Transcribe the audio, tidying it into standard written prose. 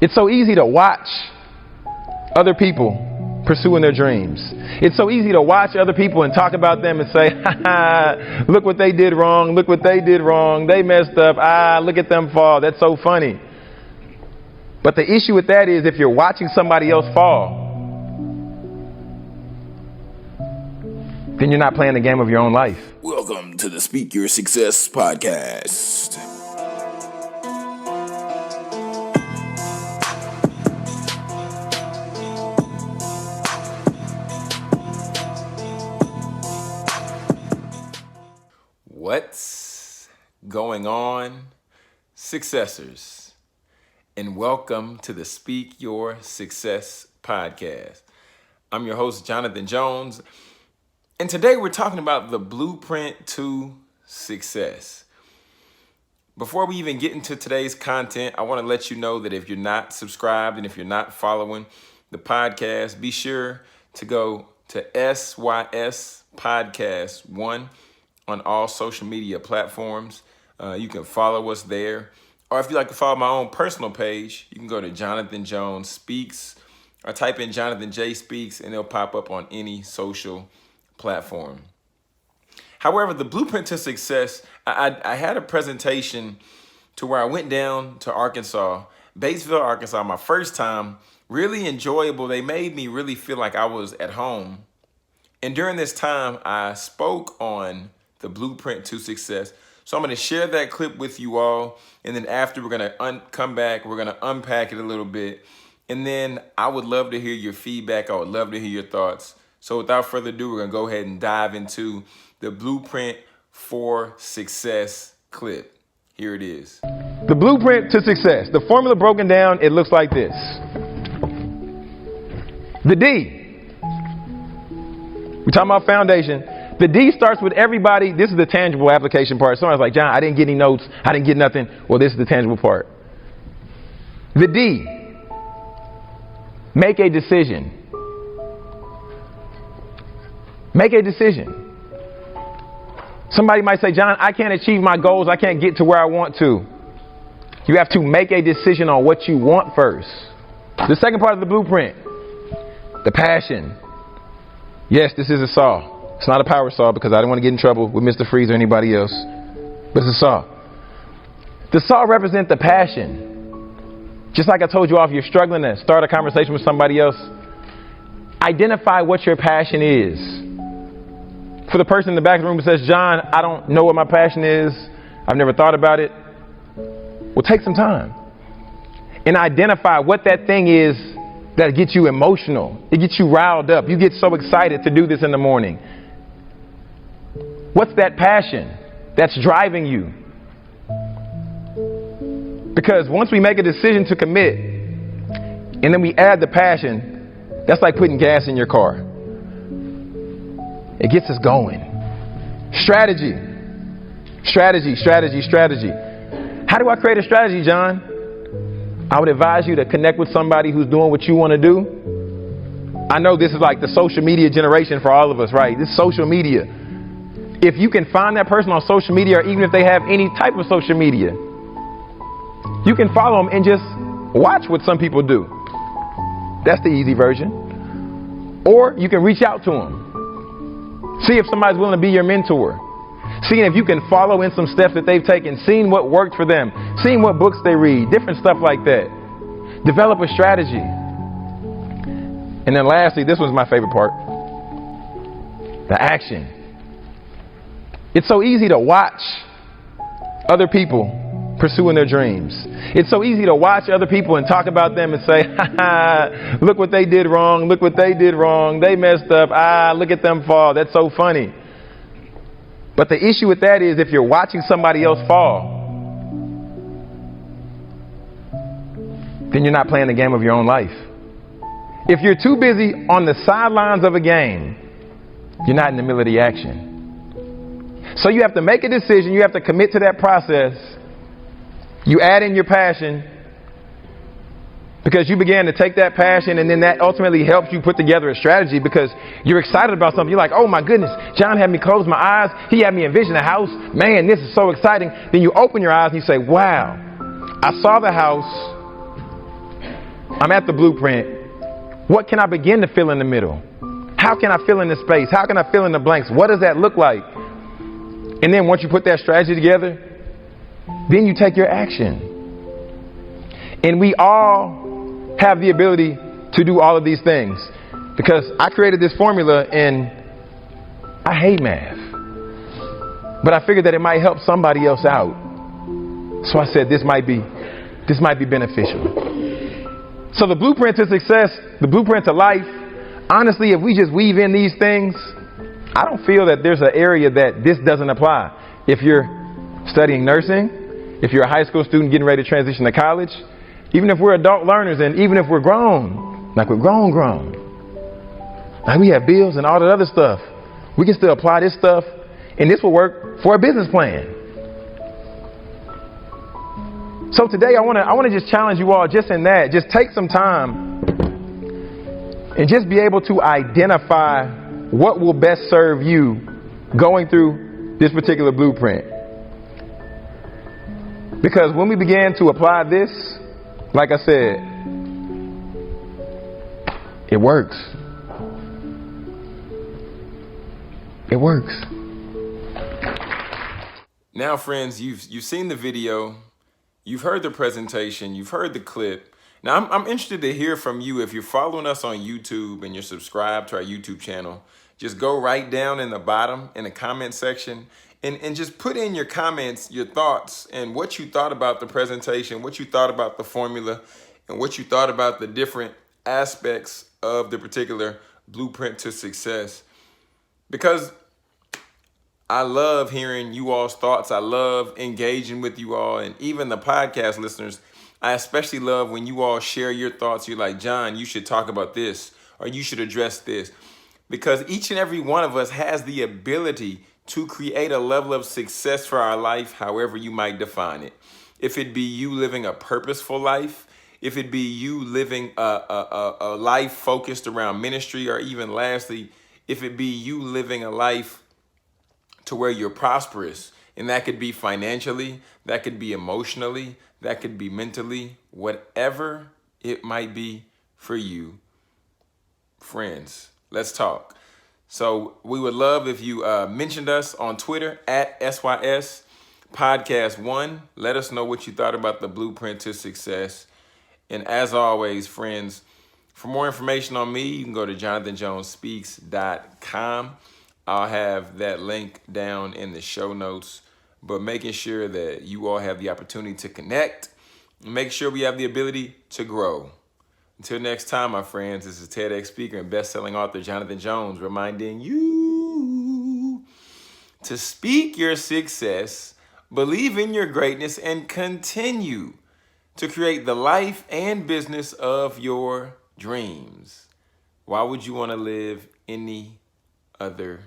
It's so easy to watch other people pursuing their dreams. It's so easy to watch other people and talk about them and say, look what they did wrong. Look what they did wrong. They messed up. Look at them fall. That's so funny. But the issue with that is if you're watching somebody else fall, then you're not playing the game of your own life. Welcome to the Speak Your Success podcast. What's going on, successors? And welcome to the Speak Your Success podcast. I'm your host, Jonathan Jones. And today we're talking about the blueprint to success. Before we even get into today's content, I want to let you know that if you're not subscribed and if you're not following the podcast, be sure to go to SYS Podcast 1 on all social media platforms. You can follow us there. Or if you'd like to follow my own personal page, you can go to Jonathan Jones Speaks or type in Jonathan J Speaks and it'll pop up on any social platform. However, the blueprint to success, I had a presentation to where I went down to Arkansas, Batesville, Arkansas, my first time, really enjoyable. They made me really feel like I was at home. And during this time, I spoke on the blueprint to success. So I'm going to share that clip with you all. And then after, we're going to come back, we're going to unpack it a little bit. And then I would love to hear your feedback. I would love to hear your thoughts. So without further ado, we're going to go ahead and dive into the blueprint for success clip. Here it is. The blueprint to success. The formula broken down, it looks like this. The D. We're talking about foundation. The D starts with everybody. This is the tangible application part. Somebody's like, John, I didn't get any notes. I didn't get nothing. Well, this is the tangible part. The D. Make a decision. Make a decision. Somebody might say, John, I can't achieve my goals. I can't get to where I want to. You have to make a decision on what you want first. The second part of the blueprint, the passion. Yes, this is a saw. It's not a power saw because I don't want to get in trouble with Mr. Freeze or anybody else. But it's a saw. The saw represents the passion. Just like I told you off, you're struggling to start a conversation with somebody else. Identify what your passion is. For the person in the back of the room who says, John, I don't know what my passion is. I've never thought about it. Well, take some time and identify what that thing is that gets you emotional. It gets you riled up. You get so excited to do this in the morning. What's that passion that's driving you? Because once we make a decision to commit and then we add the passion, that's like putting gas in your car. It gets us going. Strategy. Strategy, strategy, strategy. How do I create a strategy, John? I would advise you to connect with somebody who's doing what you want to do. I know this is like the social media generation for all of us, right? This is social media. If you can find that person on social media, or even if they have any type of social media, you can follow them and just watch what some people do. That's the easy version. Or you can reach out to them. See if somebody's willing to be your mentor. Seeing if you can follow in some steps that they've taken, seeing what worked for them, seeing what books they read, different stuff like that. Develop a strategy. And then lastly, this one's my favorite part. The action. It's so easy to watch other people pursuing their dreams. It's so easy to watch other people and talk about them and say, look what they did wrong. Look what they did wrong. They messed up. Look at them fall. That's so funny. But the issue with that is if you're watching somebody else fall, then you're not playing the game of your own life. If you're too busy on the sidelines of a game, you're not in the middle of the action. So you have to make a decision. You have to commit to that process. You add in your passion because you began to take that passion, and then that ultimately helps you put together a strategy because you're excited about something. You're like, oh my goodness, John had me close my eyes. He had me envision a house. Man, this is so exciting. Then you open your eyes and you say, wow, I saw the house. I'm at the blueprint. What can I begin to fill in the middle? How can I fill in the space? How can I fill in the blanks? What does that look like? And then once you put that strategy together, then you take your action. And we all have the ability to do all of these things, because I created this formula and I hate math, but I figured that it might help somebody else out. So I said, this might be beneficial. So the blueprint to success, the blueprint to life, honestly, if we just weave in these things, I don't feel that there's an area that this doesn't apply. If you're studying nursing, if you're a high school student getting ready to transition to college, even if we're adult learners, and even if we're grown, like we're grown, like we have bills and all that other stuff, we can still apply this stuff, and this will work for a business plan. So today I want to just challenge you all just in that. Just take some time and just be able to identify what will best serve you going through this particular blueprint. Because when we began to apply this, like I said, it works. It works. Now, friends, you've seen the video, you've heard the presentation, you've heard the clip. Now, I'm interested to hear from you. If you're following us on YouTube and you're subscribed to our YouTube channel, just go right down in the bottom in the comment section and just put in your comments, your thoughts, and what you thought about the presentation, what you thought about the formula, and what you thought about the different aspects of the particular blueprint to success. Because I love hearing you all's thoughts. I love engaging with you all, and even the podcast listeners. I especially love when you all share your thoughts. You're like, John, you should talk about this, or you should address this. Because each and every one of us has the ability to create a level of success for our life, however you might define it. If it be you living a purposeful life, if it be you living a life focused around ministry, or even lastly, if it be you living a life to where you're prosperous, and that could be financially, that could be emotionally, that could be mentally, whatever it might be for you. Friends, let's talk. So we would love if you mentioned us on Twitter at SYS Podcast 1. Let us know what you thought about the blueprint to success. And as always, friends, for more information on me, you can go to jonathanjonesspeaks.com. I'll have that link down in the show notes. But making sure that you all have the opportunity to connect and make sure we have the ability to grow. Until next time, my friends, this is TEDx speaker and best-selling author Jonathan Jones reminding you to speak your success, believe in your greatness, and continue to create the life and business of your dreams. Why would you want to live any other